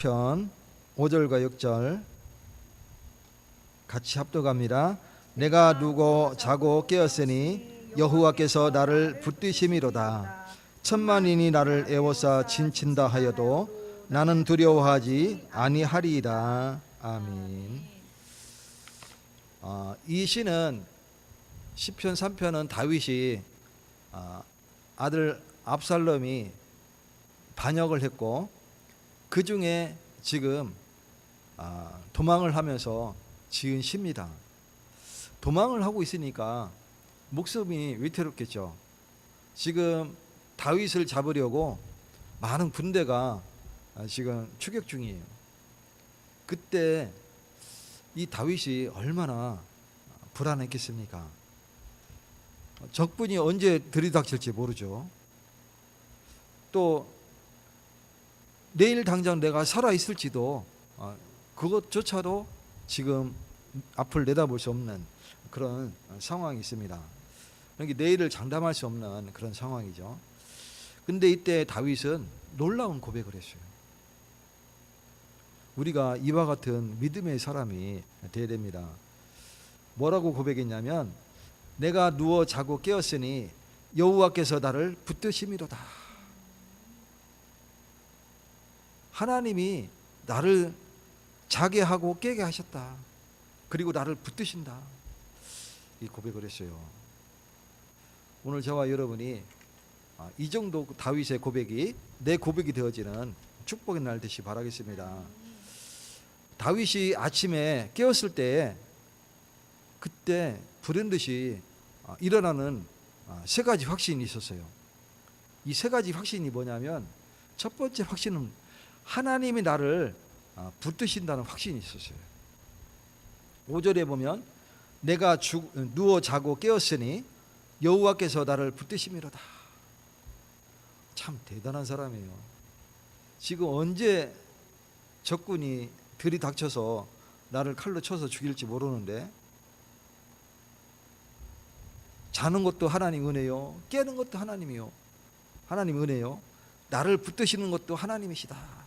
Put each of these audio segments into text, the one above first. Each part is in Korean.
편 5절과 6절 같이 합독합니다. 내가 누워 자고 깨었으니 여호와께서 나를 붙드심이로다. 천만인이 나를 애워싸 진친다 하여도 나는 두려워하지 아니하리이다. 아멘. 이 시는 시편 3편은 다윗이 아들 압살롬이 반역을 했고 그 중에 지금 도망을 하면서 지은 시입니다. 도망을 하고 있으니까 목숨이 위태롭겠죠. 지금 다윗을 잡으려고 많은 군대가 지금 추격 중이에요. 그때 이 다윗이 얼마나 불안했겠습니까? 적군이 언제 들이닥칠지 모르죠. 또 내일 당장 내가 살아있을지도 그것조차도 지금 앞을 내다볼 수 없는 그런 상황이 있습니다. 그러니까 내일을 장담할 수 없는 그런 상황이죠. 근데 이때 다윗은 놀라운 고백을 했어요. 우리가 이와 같은 믿음의 사람이 되어야 됩니다. 뭐라고 고백했냐면 내가 누워 자고 깨었으니 여호와께서 나를 붙드심이로다. 하나님이 나를 자게 하고 깨게 하셨다. 그리고 나를 붙드신다. 이 고백을 했어요. 오늘 저와 여러분이 이 정도 다윗의 고백이 내 고백이 되어지는 축복의 날 되시 바라겠습니다. 다윗이 아침에 깨었을 때 그때 불현듯이 일어나는 세 가지 확신이 있었어요. 이 세 가지 확신이 뭐냐면 첫 번째 확신은 하나님이 나를 붙드신다는 확신이 있었어요. 5절에 보면 내가 누워 자고 깨었으니 여호와께서 나를 붙드심이로다. 참 대단한 사람이에요. 지금 언제 적군이 들이닥쳐서 나를 칼로 쳐서 죽일지 모르는데 자는 것도 하나님 은혜요, 깨는 것도 하나님이요, 하나님 은혜요, 나를 붙드시는 것도 하나님이시다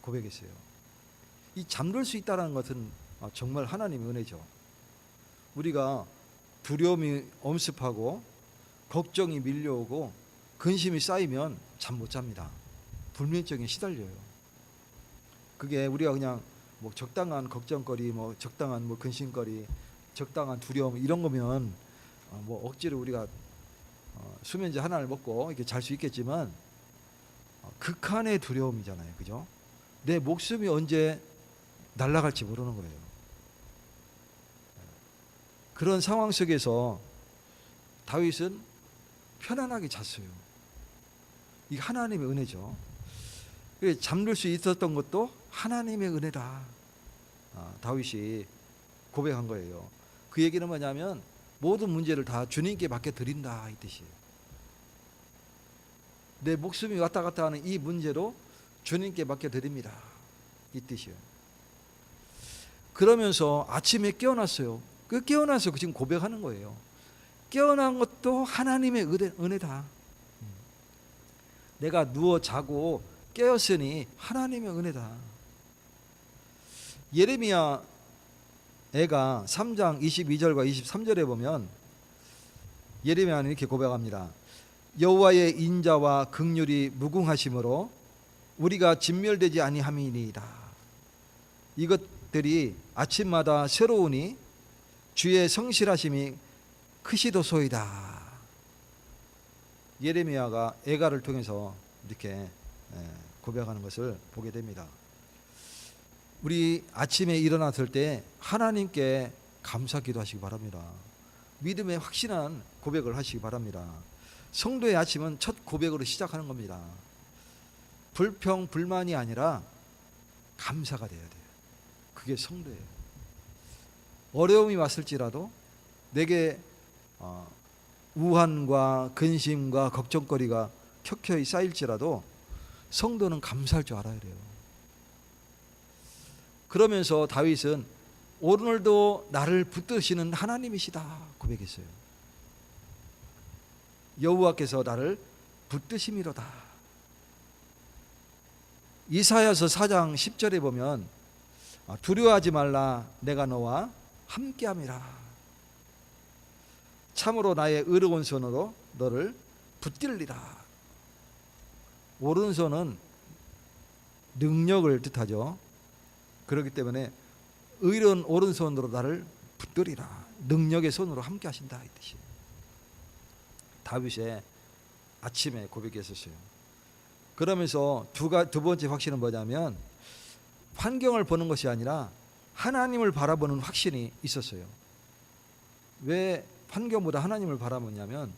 고백했어요. 이 잠들 수 있다는 것은 정말 하나님의 은혜죠. 우리가 두려움이 엄습하고 걱정이 밀려오고 근심이 쌓이면 잠 못 잡니다. 불면증에 시달려요. 그게 우리가 그냥 뭐 적당한 걱정거리, 뭐 적당한 뭐 근심거리, 적당한 두려움 이런 거면 뭐 억지로 우리가 수면제 하나를 먹고 이렇게 잘 수 있겠지만 극한의 두려움이잖아요, 그죠? 내 목숨이 언제 날아갈지 모르는 거예요. 그런 상황 속에서 다윗은 편안하게 잤어요. 이게 하나님의 은혜죠. 잠들 수 있었던 것도 하나님의 은혜다. 다윗이 고백한 거예요. 그 얘기는 뭐냐면 모든 문제를 다 주님께 맡겨드린다 이 뜻이에요. 내 목숨이 왔다 갔다 하는 이 문제로 주님께 맡겨드립니다 이 뜻이에요. 그러면서 아침에 깨어났어요. 그 깨어나서 지금 고백하는 거예요. 깨어난 것도 하나님의 은혜다. 내가 누워 자고 깨었으니 하나님의 은혜다. 예레미야 애가 3장 22절과 23절에 보면 예레미야는 이렇게 고백합니다. 여호와의 인자와 긍휼이 무궁하심으로 우리가 진멸되지 아니함이니이다. 이것들이 아침마다 새로우니 주의 성실하심이 크시도소이다. 예레미야가 애가를 통해서 이렇게 고백하는 것을 보게 됩니다. 우리 아침에 일어났을 때 하나님께 감사 기도하시기 바랍니다. 믿음의 확신한 고백을 하시기 바랍니다. 성도의 아침은 첫 고백으로 시작하는 겁니다. 불평, 불만이 아니라 감사가 돼야 돼요. 그게 성도예요. 어려움이 왔을지라도 내게 우환과 근심과 걱정거리가 켜켜이 쌓일지라도 성도는 감사할 줄 알아야 돼요. 그러면서 다윗은 오늘도 나를 붙드시는 하나님이시다 고백했어요. 여호와께서 나를 붙드심이로다. 이사야서 4장 10절에 보면 두려워하지 말라 내가 너와 함께함이라. 참으로 나의 의로운 손으로 너를 붙들리라. 오른손은 능력을 뜻하죠. 그렇기 때문에 의로운 오른손으로 나를 붙들리라. 능력의 손으로 함께 하신다 이 뜻이에요. 다윗의 아침에 고백했었어요. 그러면서 두 번째 확신은 뭐냐면 환경을 보는 것이 아니라 하나님을 바라보는 확신이 있었어요. 왜 환경보다 하나님을 바라보냐면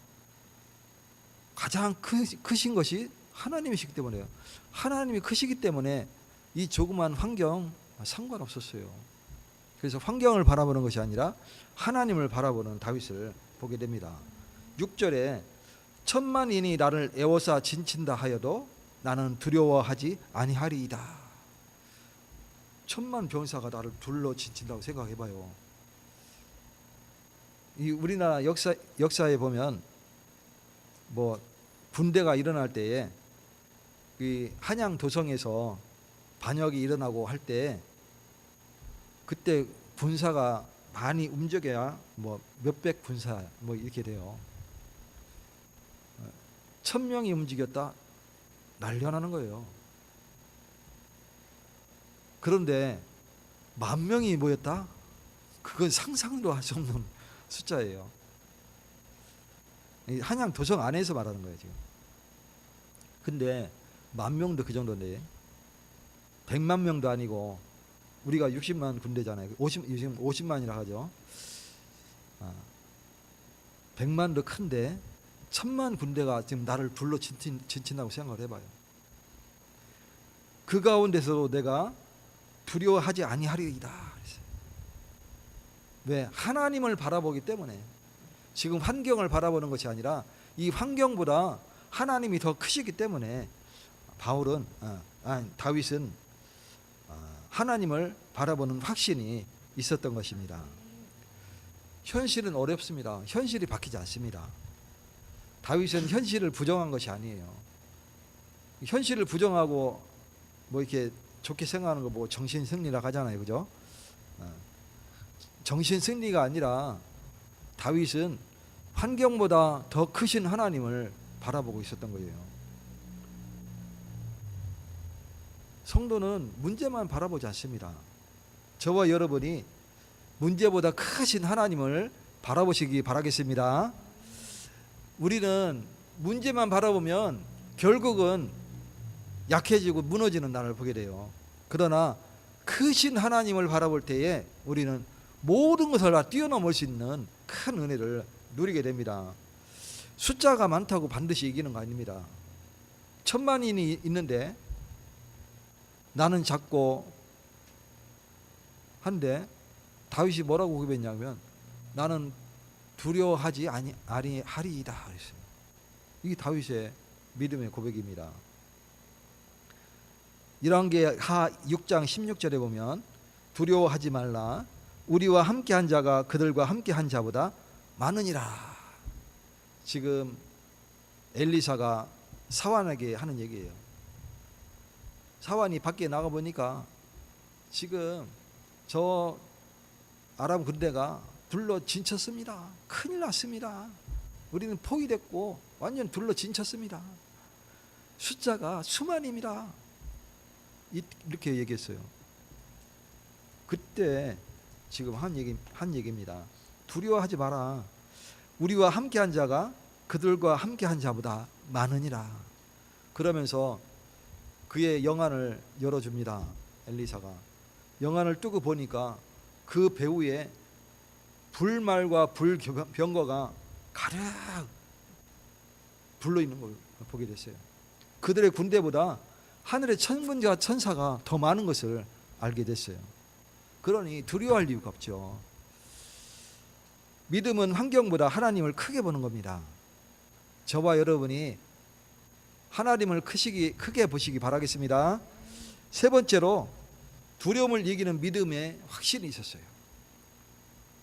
가장 크신 것이 하나님이시기 때문에요. 하나님이 크시기 때문에 이 조그만 환경 상관없었어요. 그래서 환경을 바라보는 것이 아니라 하나님을 바라보는 다윗을 보게 됩니다. 6절에 천만인이 나를 애워싸 진친다 하여도 나는 두려워하지 아니하리이다. 천만 병사가 나를 둘러 진친다고 생각해봐요. 이 우리나라 역사에 보면 뭐 군대가 일어날 때에 이 한양 도성에서 반역이 일어나고 할 때 그때 군사가 많이 움직여야 뭐 몇백 군사 뭐 이렇게 돼요. 1000명이 움직였다 난리가 나는 거예요. 그런데 10,000명이 모였다? 그건 상상도 할 수 없는 숫자예요. 한양 도성 안에서 말하는 거예요 지금. 근데 10,000명도 그 정도인데 100만 명도 아니고 우리가 60만 군대잖아요. 요즘 50만이라 하죠. 100만도 큰데 1000만 군대가 지금 나를 둘러 진친다고 생각을 해봐요. 그 가운데서도 내가 두려워하지 아니하리이다. 왜? 하나님을 바라보기 때문에. 지금 환경을 바라보는 것이 아니라 이 환경보다 하나님이 더 크시기 때문에 다윗은 하나님을 바라보는 확신이 있었던 것입니다. 현실은 어렵습니다. 현실이 바뀌지 않습니다. 다윗은 현실을 부정한 것이 아니에요. 현실을 부정하고 뭐 이렇게 좋게 생각하는 거 뭐 정신 승리라고 하잖아요, 그죠? 정신 승리가 아니라 다윗은 환경보다 더 크신 하나님을 바라보고 있었던 거예요. 성도는 문제만 바라보지 않습니다. 저와 여러분이 문제보다 크신 하나님을 바라보시기 바라겠습니다. 우리는 문제만 바라보면 결국은 약해지고 무너지는 날을 보게 돼요. 그러나 크신 하나님을 바라볼 때에 우리는 모든 것을 다 뛰어넘을 수 있는 큰 은혜를 누리게 됩니다. 숫자가 많다고 반드시 이기는 거 아닙니다. 10,000만인이 있는데 나는 작고 한데 다윗이 뭐라고 고백했냐면 나는 두려워하지 아니하리이다 그랬어요. 이게 다윗의 믿음의 고백입니다. 열왕기하 6장 16절에 보면 두려워하지 말라 우리와 함께한 자가 그들과 함께한 자보다 많으니라. 지금 엘리사가 사환에게 하는 얘기예요. 사환이 밖에 나가 보니까 지금 저 아람 군대가 둘러 진쳤습니다. 큰일 났습니다. 우리는 포위됐고 완전 둘러 진쳤습니다. 숫자가 수만입니다. 이렇게 얘기했어요. 그때 지금 한 얘기입니다. 두려워하지 마라. 우리와 함께한 자가 그들과 함께한 자보다 많으니라. 그러면서 그의 영안을 열어줍니다. 엘리사가 영안을 뜨고 보니까 그 배후에 불말과 불병거가 가득 불러있는 걸 보게 됐어요. 그들의 군대보다 하늘의 천군과 천사가 더 많은 것을 알게 됐어요. 그러니 두려워할 이유가 없죠. 믿음은 환경보다 하나님을 크게 보는 겁니다. 저와 여러분이 하나님을 크게 보시기 바라겠습니다. 세 번째로 두려움을 이기는 믿음의 확신이 있었어요.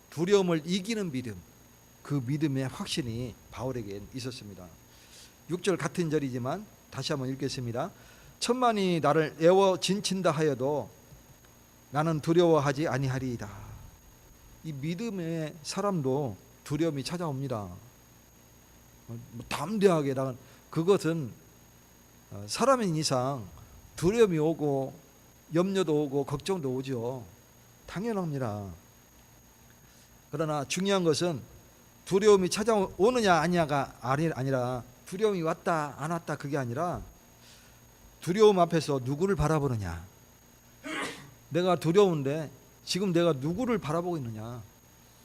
두려움을 이기는 믿음, 그 믿음의 확신이 바울에게 있었습니다. 6절 같은 절이지만 다시 한번 읽겠습니다. 천만이 나를 애워 진친다 하여도 나는 두려워하지 아니하리이다. 이 믿음의 사람도 두려움이 찾아옵니다. 담대하게 나는 그것은 사람인 이상 두려움이 오고 염려도 오고 걱정도 오죠. 당연합니다. 그러나 중요한 것은 두려움이 찾아오느냐 아니냐가 아니라 두려움이 왔다 안 왔다 그게 아니라 두려움 앞에서 누구를 바라보느냐. 내가 두려운데 지금 내가 누구를 바라보고 있느냐.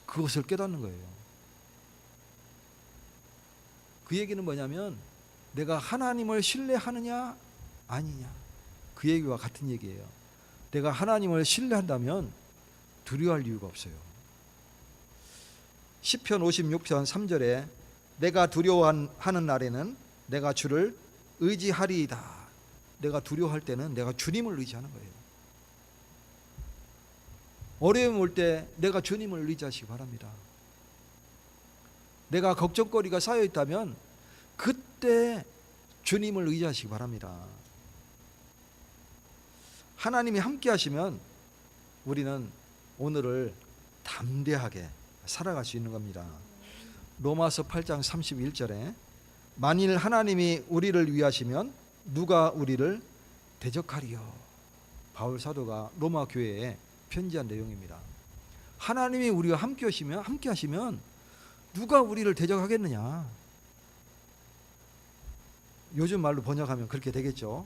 그것을 깨닫는 거예요. 그 얘기는 뭐냐면 내가 하나님을 신뢰하느냐 아니냐. 그 얘기와 같은 얘기예요. 내가 하나님을 신뢰한다면 두려워할 이유가 없어요. 시편 56편 3절에 내가 두려워하는 날에는 내가 주를 의지하리이다. 내가 두려워할 때는 내가 주님을 의지하는 거예요. 어려움 올 때 내가 주님을 의지하시기 바랍니다. 내가 걱정거리가 쌓여 있다면 그때 주님을 의지하시기 바랍니다. 하나님이 함께 하시면 우리는 오늘을 담대하게 살아갈 수 있는 겁니다. 로마서 8장 31절에 만일 하나님이 우리를 위하시면 누가 우리를 대적하리요. 바울 사도가 로마 교회에 편지한 내용입니다. 하나님이 우리와 함께 하시면 누가 우리를 대적하겠느냐. 요즘 말로 번역하면 그렇게 되겠죠.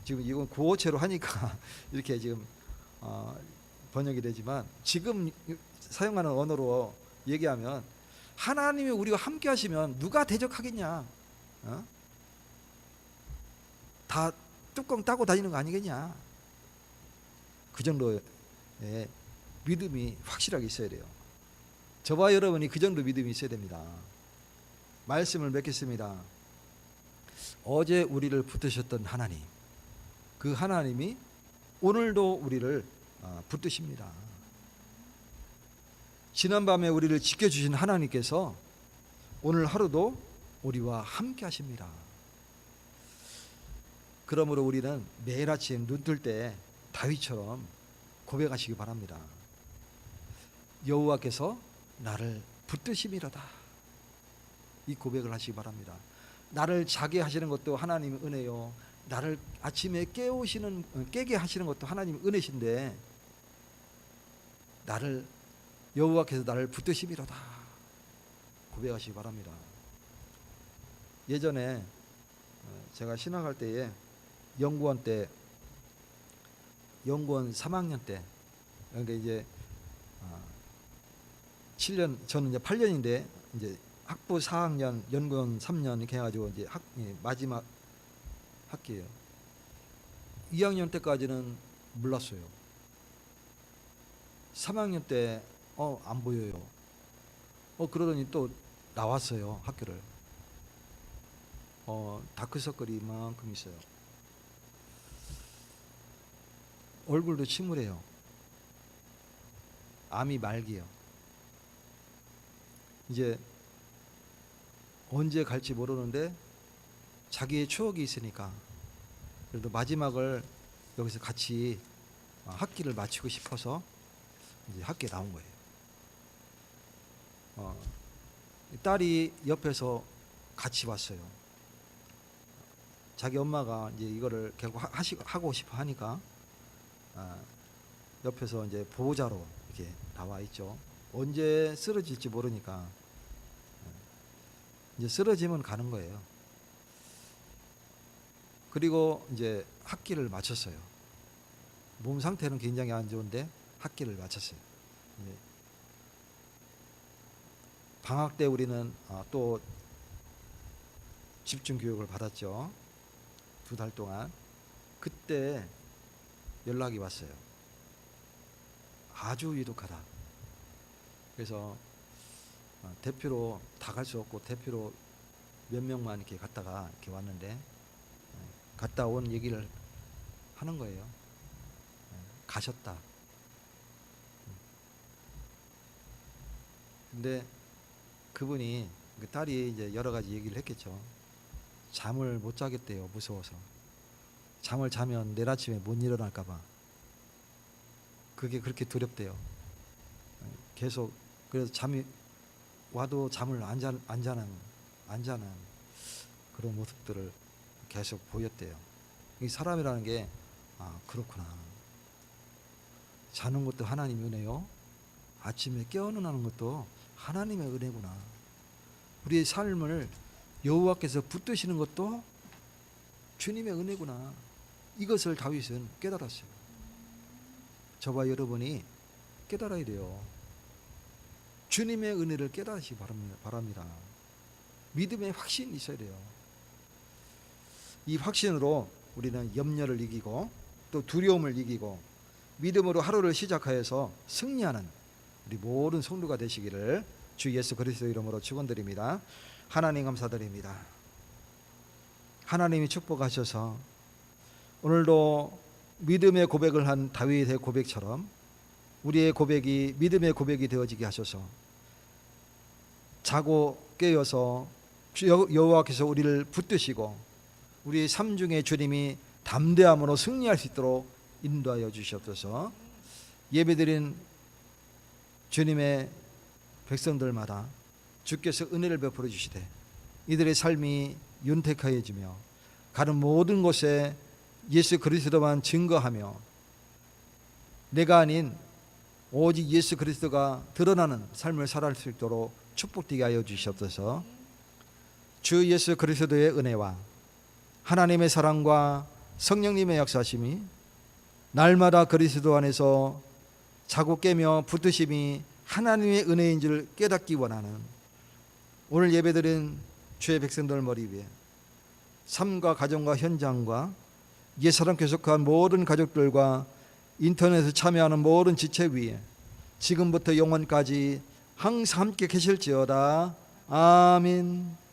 지금 이건 구어체로 하니까 이렇게 지금 번역이 되지만 지금 사용하는 언어로 얘기하면 하나님이 우리와 함께 하시면 누가 대적하겠냐. 다 뚜껑 따고 다니는 거 아니겠냐. 그 정도의 믿음이 확실하게 있어야 돼요. 저와 여러분이 그 정도 믿음이 있어야 됩니다. 말씀을 맺겠습니다. 어제 우리를 붙드셨던 하나님, 그 하나님이 오늘도 우리를 붙드십니다. 지난밤에 우리를 지켜주신 하나님께서 오늘 하루도 우리와 함께 하십니다. 그러므로 우리는 매일 아침 눈 뜰 때 다윗처럼 고백하시기 바랍니다. 여호와께서 나를 붙드심이로다. 이 고백을 하시기 바랍니다. 나를 자게 하시는 것도 하나님의 은혜요. 나를 아침에 깨게 하시는 것도 하나님의 은혜신데 여호와께서 나를 붙드심이로다. 고백하시기 바랍니다. 예전에 제가 신학할 때에 연구원 3학년 때, 그러니까 이제 7년, 저는 이제 8년인데 이제 학부 4학년, 연구원 3년 이렇게 해가지고 이제 마지막 학기예요. 2학년 때까지는 몰랐어요. 3학년 때 안 보여요. 그러더니 또 나왔어요, 학교를. 다크서클이 이만큼 있어요. 얼굴도 침울해요. 암이 말기요. 이제 언제 갈지 모르는데 자기의 추억이 있으니까 그래도 마지막을 여기서 같이 학기를 마치고 싶어서 이제 학교에 나온 거예요. 딸이 옆에서 같이 왔어요. 자기 엄마가 이제 이거를 결국 하고 싶어 하니까 옆에서 이제 보호자로 이렇게 나와 있죠. 언제 쓰러질지 모르니까 이제 쓰러지면 가는 거예요. 그리고 이제 학기를 마쳤어요. 몸 상태는 굉장히 안 좋은데 학기를 마쳤어요. 방학 때 우리는 또 집중 교육을 받았죠. 2달 동안. 그때 연락이 왔어요. 아주 위독하다. 그래서 대표로 다 갈 수 없고 대표로 몇 명만 이렇게 갔다가 이렇게 왔는데 갔다 온 얘기를 하는 거예요. 가셨다. 근데 그분이 그 딸이 이제 여러 가지 얘기를 했겠죠. 잠을 못 자겠대요. 무서워서. 잠을 자면 내일 아침에 못 일어날까 봐. 그게 그렇게 두렵대요. 계속 그래서 잠이 와도 잠을 안 자는 그런 모습들을 계속 보였대요. 이 사람이라는 게 그렇구나. 자는 것도 하나님의 은혜요. 아침에 깨어나는 것도 하나님의 은혜구나. 우리의 삶을 여호와께서 붙드시는 것도 주님의 은혜구나. 이것을 다윗은 깨달았어요. 저와 여러분이 깨달아야 돼요. 주님의 은혜를 깨달으시기 바랍니다. 믿음의 확신이 있어야 돼요. 이 확신으로 우리는 염려를 이기고 또 두려움을 이기고 믿음으로 하루를 시작하여서 승리하는 우리 모든 성도가 되시기를 주 예수 그리스도 이름으로 축원드립니다. 하나님 감사드립니다. 하나님이 축복하셔서 오늘도 믿음의 고백을 한 다윗의 고백처럼 우리의 고백이 믿음의 고백이 되어지게 하셔서 자고 깨어서 여호와께서 우리를 붙드시고 우리 삶 중에 주님이 담대함으로 승리할 수 있도록 인도하여 주시옵소서. 예배드린 주님의 백성들마다 주께서 은혜를 베풀어 주시되 이들의 삶이 윤택하여지며 가는 모든 곳에 예수 그리스도만 증거하며 내가 아닌 오직 예수 그리스도가 드러나는 삶을 살아갈 수 있도록 축복되게 하여 주시옵소서. 주 예수 그리스도의 은혜와 하나님의 사랑과 성령님의 역사심이 날마다 그리스도 안에서 자고 깨며 붙드심이 하나님의 은혜인 줄 깨닫기 원하는 오늘 예배드린 주의 백성들 머리 위에 삶과 가정과 현장과 옛사람 계속한 모든 가족들과 인터넷에 참여하는 모든 지체 위에 지금부터 영원까지 항상 함께 계실지어다. 아멘.